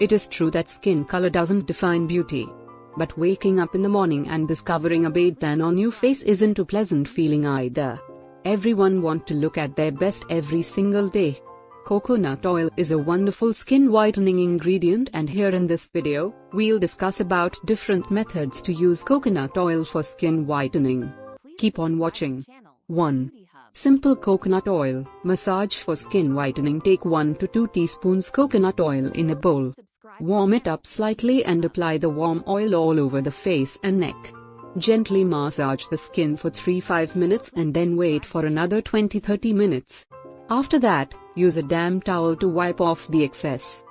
It is true that skin color doesn't define beauty. But waking up in the morning and discovering a beige tan on your face isn't a pleasant feeling either. Everyone wants to look at their best every single day. Coconut oil is a wonderful skin whitening ingredient, and here in this video, we'll discuss about different methods to use coconut oil for skin whitening. Keep on watching. 1. Simple coconut oil massage for skin whitening. Take 1 to 2 teaspoons coconut oil in a bowl. Warm it up slightly and apply the warm oil all over the face and neck. Gently massage the skin for 3-5 minutes and then wait for another 20-30 minutes. After that, use a damp towel to wipe off the excess.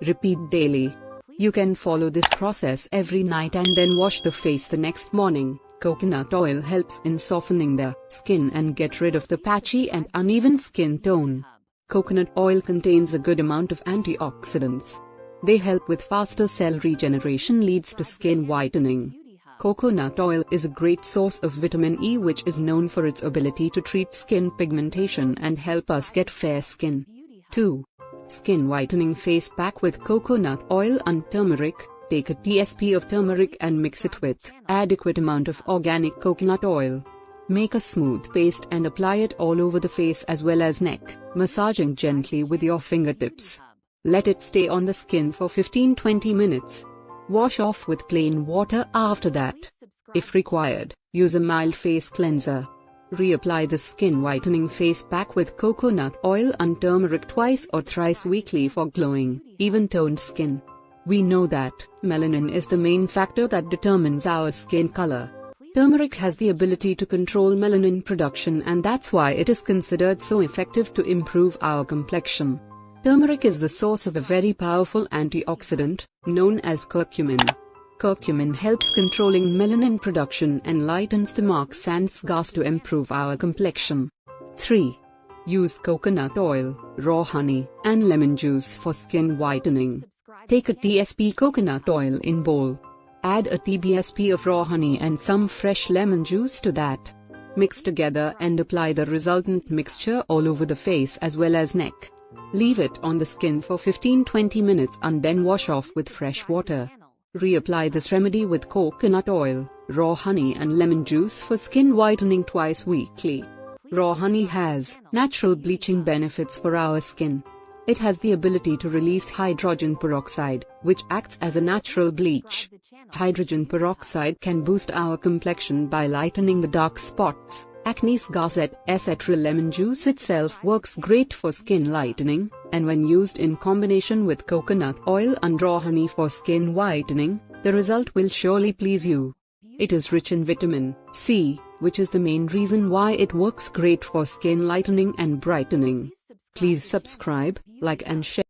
Repeat daily. You can follow this process every night and then wash the face the next morning. Coconut oil helps in softening the skin and get rid of the patchy and uneven skin tone. Coconut oil contains a good amount of antioxidants. They help with faster cell regeneration, leads to skin whitening. Coconut oil is a great source of vitamin E, which is known for its ability to treat skin pigmentation and help us get fair skin. 2. Skin whitening face pack with coconut oil and turmeric. Take a teaspoon of turmeric and mix it with adequate amount of organic coconut oil. Make a smooth paste and apply it all over the face as well as neck, massaging gently with your fingertips. Let it stay on the skin for 15-20 minutes. Wash off with plain water after that. If required, use a mild face cleanser. Reapply the skin whitening face pack with coconut oil and turmeric twice or thrice weekly for glowing, even-toned skin. We know that melanin is the main factor that determines our skin color. Turmeric has the ability to control melanin production, and that's why it is considered so effective to improve our complexion. Turmeric is the source of a very powerful antioxidant, known as curcumin. Curcumin helps controlling melanin production and lightens the marks and scars to improve our complexion. 3. Use coconut oil, raw honey, and lemon juice for skin whitening. Take a teaspoon coconut oil in bowl. Add a tablespoon of raw honey and some fresh lemon juice to that. Mix together and apply the resultant mixture all over the face as well as neck. Leave it on the skin for 15-20 minutes and then wash off with fresh water. Reapply this remedy with coconut oil, raw honey and lemon juice for skin whitening twice weekly. Raw honey has natural bleaching benefits for our skin. It has the ability to release hydrogen peroxide, which acts as a natural bleach. Hydrogen peroxide can boost our complexion by lightening the dark spots, acne scars, etc. Lemon juice itself works great for skin lightening, and when used in combination with coconut oil and raw honey for skin whitening, the result will surely please you. It is rich in vitamin C, which is the main reason why it works great for skin lightening and brightening. Please subscribe, like and share.